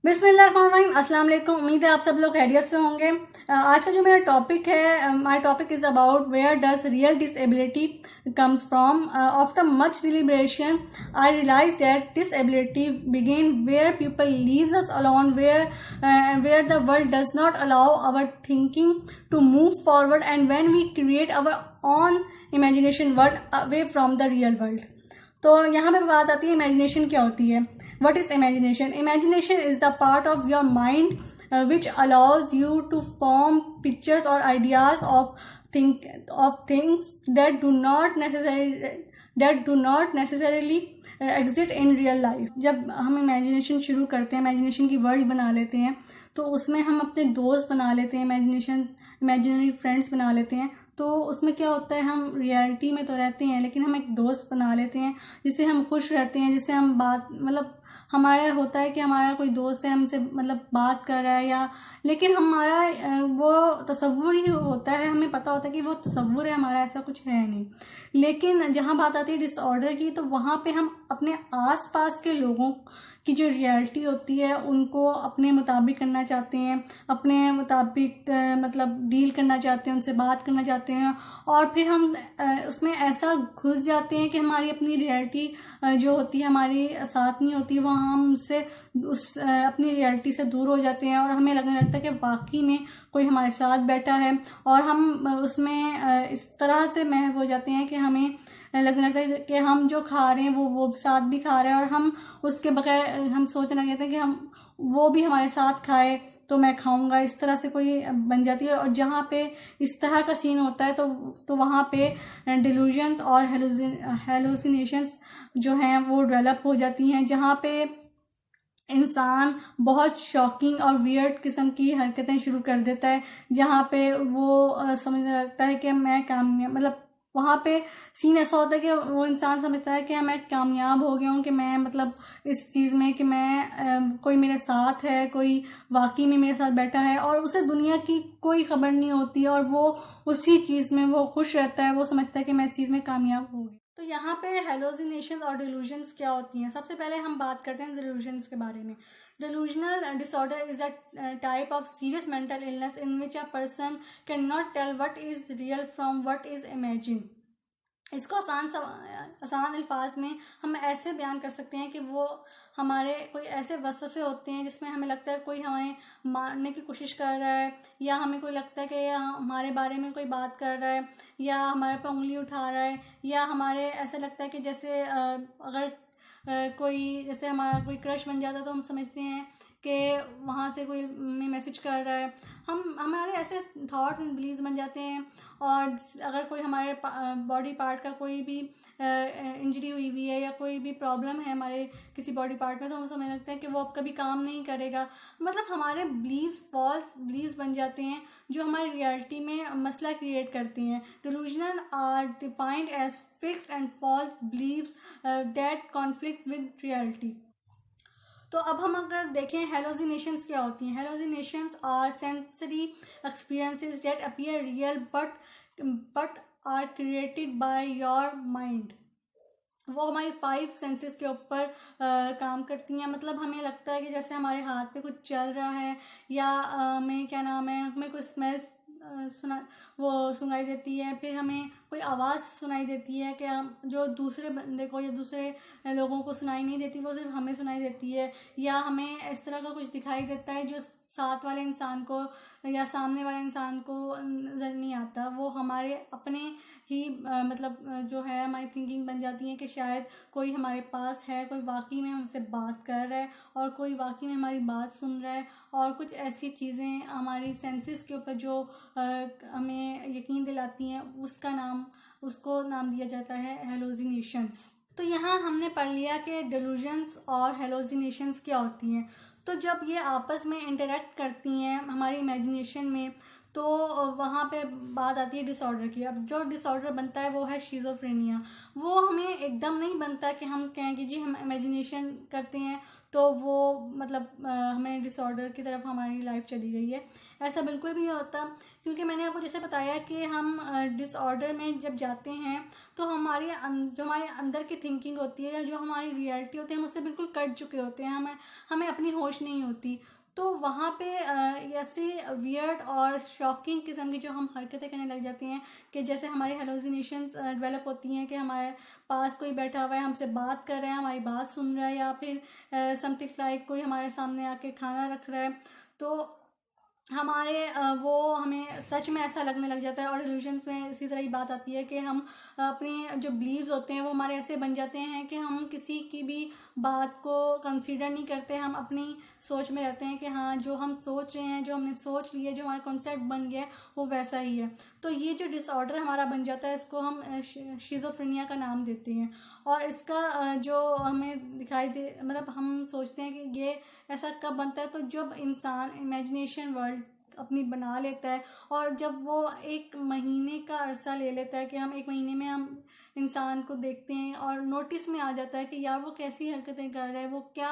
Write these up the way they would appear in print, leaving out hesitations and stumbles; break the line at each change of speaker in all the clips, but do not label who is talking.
बिस्मिल्लाहिर्रहमानिर्रहीम, अस्सलाम वालेकुम। उम्मीद है आप सब लोग खैरियत से होंगे। आज का जो मेरा टॉपिक है, my topic is about where does real disability comes from. After much deliberation I realise that disability begin where people leaves us alone, where the world does not allow our thinking to move forward and when we create our own imagination world away from the real world. तो यहाँ पे बात आती है imagination क्या होती है। What is imagination? Imagination is the part of your mind which allows you to form pictures or ideas of things that do not necessarily exist in real life. जब हम imagination शुरू करते हैं, imagination की world बना लेते हैं, तो उसमें हम अपने दोस्त बना लेते हैं, imaginary फ्रेंड्स बना लेते हैं। तो उसमें क्या होता है, हम रियलिटी में तो रहते हैं लेकिन हम एक दोस्त बना लेते हैं जिससे हम खुश रहते हैं, जिससे हम बात हमारा होता है कि हमारा कोई दोस्त है, हमसे बात कर रहा है, या लेकिन हमारा वो तसव्वुर ही होता है, हमें पता होता है कि वो तसव्वुर है, हमारा ऐसा कुछ है नहीं। लेकिन जहाँ बात आती है डिसऑर्डर की, तो वहाँ पे हम अपने आसपास के लोगों की जो रियलिटी होती है उनको अपने मुताबिक करना चाहते हैं, अपने मुताबिक डील करना चाहते हैं, उनसे बात करना चाहते हैं, और फिर हम उसमें ऐसा घुस जाते हैं कि हमारी अपनी रियलिटी जो होती है हमारी साथ नहीं होती, वहाँ हम उससे अपनी रियलिटी से दूर हो जाते हैं और हमें लगने लगता है कि वाकई में कोई हमारे साथ बैठा है, और हम उसमें इस तरह से महव हो जाते हैं कि हमें लगने लगता है कि हम जो खा रहे हैं वो साथ भी खा रहे हैं, और हम उसके बगैर हम सोचने लगते हैं कि हम वो भी हमारे साथ खाए तो मैं खाऊंगा, इस तरह से कोई बन जाती है। और जहाँ पे इस तरह का सीन होता है तो वहाँ पे डिल्यूजन्स और हेलुसिनेशंस जो हैं वो डेवलप हो जाती हैं, जहाँ पे इंसान बहुत शॉकिंग और वियर्ड किस्म की हरकतें शुरू कर देता है, जहाँ पे वो समझने लगता है कि मैं कामयाब, वहाँ पे सीन ऐसा होता है कि वो इंसान समझता है कि मैं कामयाब हो गया हूँ, कि मैं इस चीज़ में कि मैं कोई मेरे साथ है, कोई वाकई में मेरे साथ बैठा है, और उसे दुनिया की कोई खबर नहीं होती, और वो उसी चीज़ में वो खुश रहता है, वो समझता है कि मैं इस चीज़ में कामयाब हो गई। तो यहाँ पे हेलोजिनेशन और डिल्यूजन्स क्या होती हैं। सबसे पहले हम बात करते हैं डिल्यूजन्स के बारे में। Delusional disorder is a type of serious mental illness in which a person cannot tell what is real from what is imagined. इसको आसान अल्फाज में हम ऐसे बयान कर सकते हैं कि वो हमारे कोई ऐसे वसवसे होते हैं जिसमें हमें लगता है कोई हमें मारने की कोशिश कर रहा है, या हमें कोई लगता है कि हमारे बारे में कोई बात कर रहा है, या हमारे पर उंगली उठा रहा है, या हमारे ऐसा लगता है कि जैसे अगर कोई जैसे हमारा कोई क्रश बन जाता है तो हम समझते हैं कि वहाँ से कोई हमें मैसेज कर रहा है, हमारे ऐसे थॉट्स एंड बिलीव्स बन जाते हैं। और अगर कोई हमारे बॉडी पार्ट का कोई भी इंजरी हुई हुई है, या कोई भी प्रॉब्लम है हमारे किसी बॉडी पार्ट में, तो हम समझ लगता है कि वो अब कभी काम नहीं करेगा। हमारे बिलीव्स फॉल्स बिलीव्स बन जाते हैं जो हमारी रियलिटी में मसला क्रिएट करती हैं। Delusional are defined as fixed and false beliefs that conflict with reality. तो अब हम अगर देखें हेलोजिनेशंस क्या होती हैं। Hallucinations are sensory experiences that appear real but are created by your mind. वो हमारी 5 सेंसेस के ऊपर काम करती हैं। हमें लगता है कि जैसे हमारे हाथ पे कुछ चल रहा है, या हमें हमें कोई स्मेल सुनाई देती है, फिर हमें कोई आवाज़ सुनाई देती है कि हम जो दूसरे बंदे को या दूसरे लोगों को सुनाई नहीं देती, वो सिर्फ हमें सुनाई देती है, या हमें इस तरह का कुछ दिखाई देता है जो साथ वाले इंसान को या सामने वाले इंसान को नज़र नहीं आता। वो हमारे अपने ही जो है हमारी थिंकिंग बन जाती है कि शायद कोई हमारे पास है, कोई वाकई में हमसे बात कर रहा है, और कोई वाकई में हमारी बात सुन रहा है, और कुछ ऐसी चीज़ें हमारी सेंसेस के ऊपर जो हमें यकीन दिलाती हैं, उसको नाम दिया जाता है हेलोजिनेशंस। तो यहाँ हमने पढ़ लिया कि डिल्यूजन्स और हेलोजिनेशंस क्या होती हैं। तो जब ये आपस में इंटरेक्ट करती हैं हमारी इमेजिनेशन में, तो वहाँ पे बात आती है डिसऑर्डर की। अब जो डिसऑर्डर बनता है वो है शिज़ोफ्रेनिया। वो हमें एकदम नहीं बनता कि हम कहें कि जी हम इमेजिनेशन करते हैं तो वो हमें डिसऑर्डर की तरफ हमारी लाइफ चली गई है, ऐसा बिल्कुल भी नहीं होता। क्योंकि मैंने आपको जैसे बताया कि हम डिसऑर्डर में जब जाते हैं तो हम जो हमारे अंदर की थिंकिंग होती है या जो हमारी रियलिटी होती है, हम उससे बिल्कुल कट चुके होते हैं, हमें अपनी होश नहीं होती। तो वहाँ पे ऐसे वियर्ड और शॉकिंग किस्म की जो हम हरकतें करने लग जाती हैं कि जैसे हमारी हेलोजिनेशंस डेवलप होती हैं कि हमारे पास कोई बैठा हुआ है, हमसे बात कर रहा है, हमारी बात सुन रहा है, या फिर समथिंग लाइक कोई हमारे सामने आके खाना रख रहा है। तो वो हमें सच में ऐसा लगने लग जाता है। और इल्यूजन्स में इसी तरह की बात आती है कि हम अपनी जो बिलीव्स होते हैं वो हमारे ऐसे बन जाते हैं कि हम किसी की भी बात को कंसीडर नहीं करते। हम अपनी सोच में रहते हैं कि हाँ, जो हम सोच रहे हैं, जो हमने सोच लिया, जो हमारा कॉन्सेप्ट बन गया है, वो वैसा ही है। तो ये जो डिसऑर्डर हमारा बन जाता है, इसको हम शिज़ोफ्रेनिया का नाम देते हैं। और इसका जो हमें दिखाई दे, मतलब हम सोचते हैं कि ये ऐसा कब बनता है, तो जब इंसान इमेजिनेशन वर्ल्ड अपनी बना लेता है, और जब वो 1 महीने का अरसा ले लेता है कि हम 1 महीने में हम इंसान को देखते हैं और नोटिस में आ जाता है कि यार वो कैसी हरकतें कर रहा है, वो क्या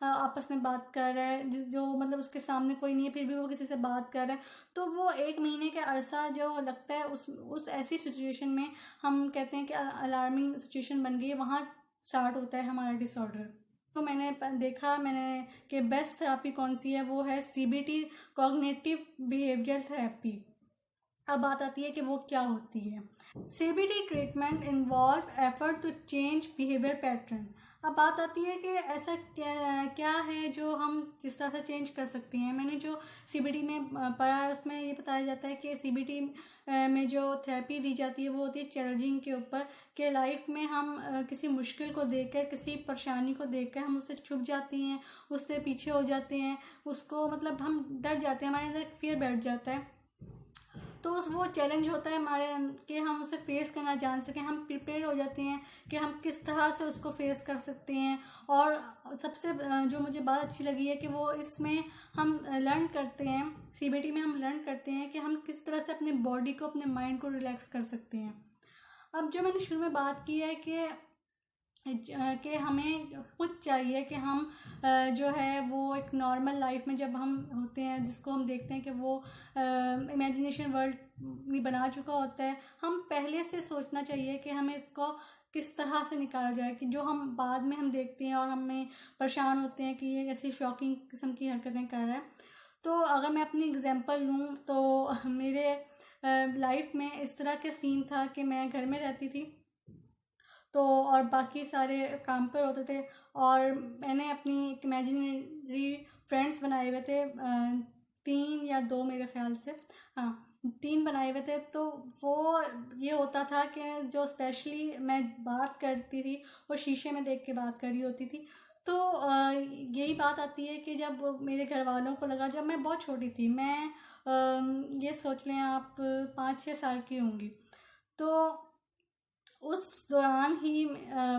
आपस में बात कर रहा है, जो मतलब उसके सामने कोई नहीं है फिर भी वो किसी से बात कर रहा है। तो वो 1 महीने का अरसा जो लगता है, उस ऐसी सिचुएशन में हम कहते हैं कि अलार्मिंग सिचुएशन बन गई है, वहाँ स्टार्ट होता है हमारा डिसऑर्डर। तो मैंने देखा कि बेस्ट थेरेपी कौन सी है, वो है CBT, कॉग्निटिव बिहेवियरल थेरेपी। अब बात आती है कि वो क्या होती है। CBT treatment involve effort to change behaviour pattern. अब बात आती है कि ऐसा क्या है जो हम जिस तरह से चेंज कर सकते हैं। मैंने जो CBT में पढ़ा है उसमें ये बताया जाता है कि CBT में जो थेरेपी दी जाती है वो होती है चैलेंजिंग के ऊपर, कि लाइफ में हम किसी मुश्किल को देखकर, किसी परेशानी को देखकर हम उससे छुप जाती हैं, उससे पीछे हो जाते हैं, उसको मतलब हम डर जाते हैं, हमारे अंदर एक फियर बैठ जाता है। तो वो चैलेंज होता है हमारे कि हम उसे फेस करना जान सकें, हम प्रिपेयर हो जाते हैं कि हम किस तरह से उसको फेस कर सकते हैं। और सबसे जो मुझे बात अच्छी लगी है कि वो इसमें हम लर्न करते हैं, CBT में हम लर्न करते हैं कि हम किस तरह से अपने बॉडी को, अपने माइंड को रिलैक्स कर सकते हैं। अब जो मैंने शुरू में बात की है कि हमें कुछ चाहिए कि हम जो है वो एक नॉर्मल लाइफ में जब हम होते हैं, जिसको हम देखते हैं कि वो इमेजिनेशन वर्ल्ड भी बना चुका होता है, हम पहले से सोचना चाहिए कि हमें इसको किस तरह से निकाला जाए, कि जो हम बाद में हम देखते हैं और हमें परेशान होते हैं कि ये ऐसी शॉकिंग किस्म की हरकतें कर रहा है। तो अगर मैं अपनी एग्जांपल लूँ तो मेरे लाइफ में इस तरह के सीन था कि मैं घर में रहती थी तो और बाकी सारे काम पर होते थे, और मैंने अपनी एक इमेजिनरी फ्रेंड्स बनाए हुए थे, 3 या 2 मेरे ख्याल से, हाँ 3 बनाए हुए थे। तो वो ये होता था कि जो स्पेशली मैं बात करती थी वो शीशे में देख के बात कर रही होती थी। तो यही बात आती है कि जब मेरे घर वालों को लगा, जब मैं बहुत छोटी थी, मैं ये सोच लें आप 5-6 साल की होंगी, तो उस दौरान ही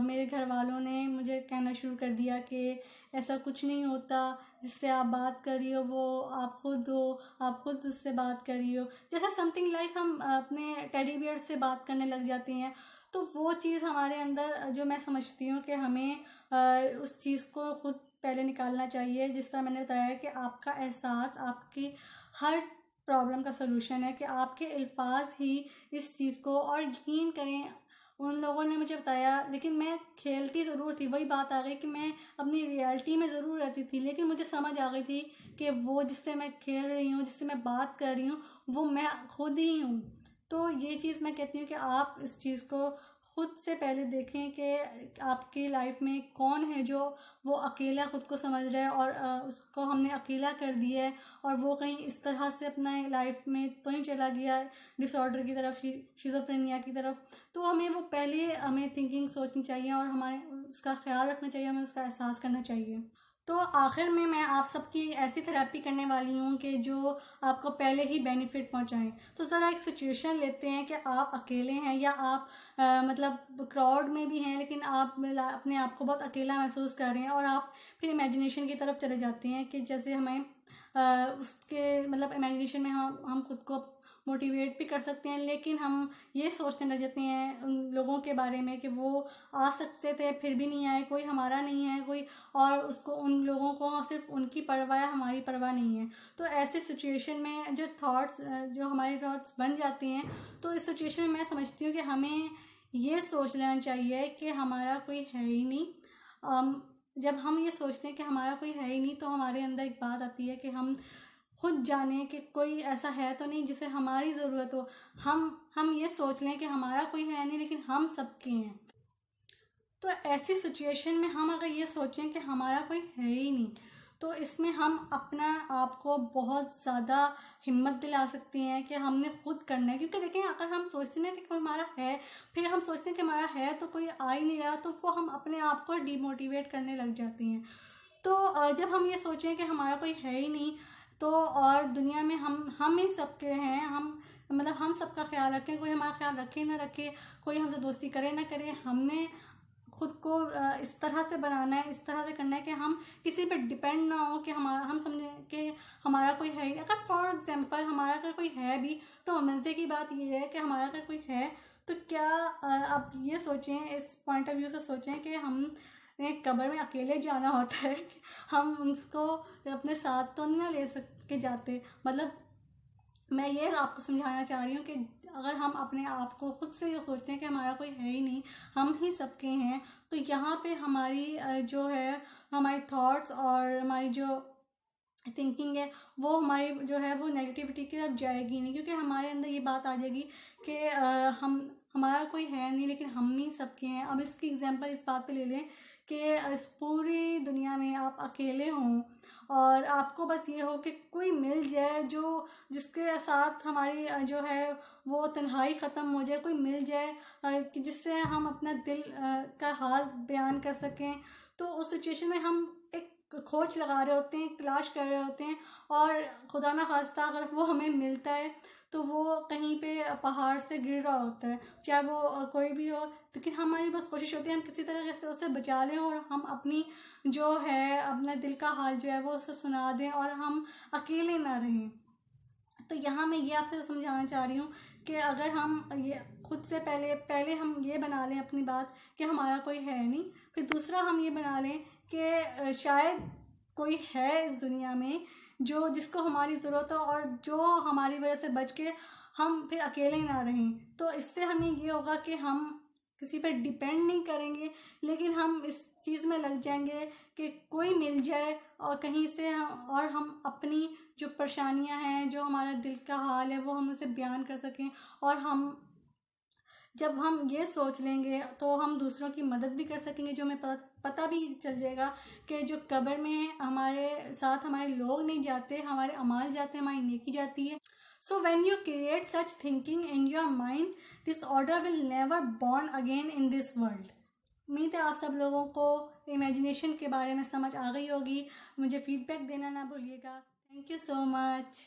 मेरे घर वालों ने मुझे कहना शुरू कर दिया कि ऐसा कुछ नहीं होता, जिससे आप बात कर रही हो वो आप खुद हो, आप खुद उससे बात कर रही हो, जैसा समथिंग लाइक हम अपने टेडी बियर से बात करने लग जाते हैं। तो वो चीज़ हमारे अंदर, जो मैं समझती हूँ कि हमें उस चीज़ को खुद पहले निकालना चाहिए। जिस तरह मैंने बताया कि आपका एहसास आपकी हर प्रॉब्लम का सलूशन है, कि आपके अल्फाज ही इस चीज़ को, और यकीन करें उन लोगों ने मुझे बताया, लेकिन मैं खेलती ज़रूर थी। वही बात आ गई कि मैं अपनी रियलिटी में ज़रूर रहती थी, लेकिन मुझे समझ आ गई थी कि वो जिससे मैं खेल रही हूँ, जिससे मैं बात कर रही हूँ, वो मैं खुद ही हूँ। तो ये चीज़ मैं कहती हूँ कि आप इस चीज़ को खुद से पहले देखें कि आपकी लाइफ में कौन है जो वो अकेला खुद को समझ रहा है, और उसको हमने अकेला कर दिया है, और वो कहीं इस तरह से अपना लाइफ में तो नहीं चला गया है डिसऑर्डर की तरफ, शिज़ोफ्रेनिया की तरफ। तो हमें थिंकिंग सोचनी चाहिए, और हमारे उसका ख्याल रखना चाहिए, हमें उसका एहसास करना चाहिए। तो आखिर में मैं आप सबकी ऐसी थेरेपी करने वाली हूँ कि जो आपको पहले ही बेनिफिट पहुँचाएं। तो ज़रा एक सिचुएशन लेते हैं कि आप अकेले हैं, या आप मतलब क्राउड में भी हैं, लेकिन आप अपने आप को बहुत अकेला महसूस कर रहे हैं, और आप फिर इमेजिनेशन की तरफ चले जाते हैं कि जैसे हमें उसके मतलब इमेजिनेशन में हम खुद को मोटिवेट भी कर सकते हैं, लेकिन हम ये सोचने लग जाते हैं उन लोगों के बारे में कि वो आ सकते थे फिर भी नहीं आए, कोई हमारा नहीं है कोई, और उसको उन लोगों को सिर्फ उनकी परवाह है, हमारी परवाह नहीं है। तो ऐसे सिचुएशन में जो हमारे थॉट्स बन जाते हैं, तो इस सिचुएशन में मैं समझती हूँ कि हमें ये सोच लेना चाहिए कि हमारा कोई है ही नहीं। जब हम ये सोचते हैं कि हमारा कोई है ही नहीं, तो हमारे अंदर एक बात आती है कि हम खुद जाने कि कोई ऐसा है तो नहीं जिसे हमारी ज़रूरत हो। हम ये सोच लें कि हमारा कोई है नहीं लेकिन हम सबके हैं। तो ऐसी सिचुएशन में हम अगर ये सोचें कि हमारा कोई है ही नहीं, तो इसमें हम अपना आप को बहुत ज़्यादा हिम्मत दिला सकते हैं कि हमने खुद करना है। क्योंकि देखें, अगर हम सोचते हैं कि हमारा है, फिर हम सोचते हैं कि हमारा है तो कोई आ ही नहीं रहा, तो वो हम अपने आप को डिमोटिवेट करने लग जाते हैं। तो जब हम ये सोचें कि हमारा कोई है ही नहीं, तो और दुनिया में हम ही सबके हैं, हम सबका ख्याल रखें, कोई हमारा ख्याल रखे ना रखे, कोई हमसे दोस्ती करे ना करे, हमने खुद को इस तरह से बनाना है, इस तरह से करना है कि हम किसी पे डिपेंड ना हो कि हम समझें कि हमारा कोई है ही। अगर फॉर एग्जांपल हमारा अगर कोई है भी, तो मज़े की बात ये है कि हमारा अगर कोई है तो क्या आप ये सोचें, इस पॉइंट ऑफ व्यू से सोचें कि हम कब्र में अकेले जाना होता है कि हम उसको अपने साथ तो नहीं ले सके जाते। मतलब मैं ये आपको समझाना चाह रही हूँ कि अगर हम अपने आप को खुद से ये सोचते हैं कि हमारा कोई है ही नहीं, हम ही सबके हैं, तो यहाँ पे हमारी जो है हमारी थॉट्स और हमारी जो थिंकिंग है वो हमारी जो है वो नेगेटिविटी की तरफ जाएगी नहीं। क्योंकि हमारे अंदर ये बात आ जाएगी कि हमारा कोई है नहीं लेकिन हम ही सबके हैं। अब इसकी एग्जांपल इस बात पे ले लें कि इस पूरी दुनिया में आप अकेले हों और आपको बस ये हो कि कोई मिल जाए जिसके साथ हमारी जो है वो तन्हाई ख़त्म हो जाए, कोई मिल जाए कि जिससे हम अपना दिल का हाल बयान कर सकें। तो उस सिचुएशन में हम एक खोज लगा रहे होते हैं, तलाश कर रहे होते हैं, और खुदा ना खास्ता अगर वो हमें मिलता है तो वो कहीं पे पहाड़ से गिर रहा होता है, चाहे वो कोई भी हो, लेकिन हमारी बस कोशिश होती है हम किसी तरह से उसे बचा लें और हम अपनी जो है अपना दिल का हाल जो है वो उसे सुना दें और हम अकेले ना रहें। तो यहाँ मैं ये आपसे समझाना चाह रही हूँ कि अगर हम ये खुद से पहले हम ये बना लें अपनी बात कि हमारा कोई है नहीं, फिर दूसरा हम ये बना लें कि शायद कोई है इस दुनिया में जिसको हमारी ज़रूरत हो और जो हमारी वजह से बच के हम फिर अकेले ना रहें। तो इससे हमें ये होगा कि हम किसी पर डिपेंड नहीं करेंगे, लेकिन हम इस चीज़ में लग जाएंगे कि कोई मिल जाए और कहीं से और हम अपनी जो परेशानियां हैं, जो हमारा दिल का हाल है, वो हम उसे बयान कर सकें। और जब हम ये सोच लेंगे तो हम दूसरों की मदद भी कर सकेंगे। जो हमें पता भी चल जाएगा कि जो कब्र में हमारे साथ हमारे लोग नहीं जाते, हमारे अमाल जाते हैं, हमारी नेकी जाती है। So when you create such thinking in your mind, disorder will never born again in this world. उम्मीद है आप सब लोगों को इमेजिनेशन के बारे में समझ आ गई होगी। मुझे फीडबैक देना ना भूलिएगा। Thank you so much.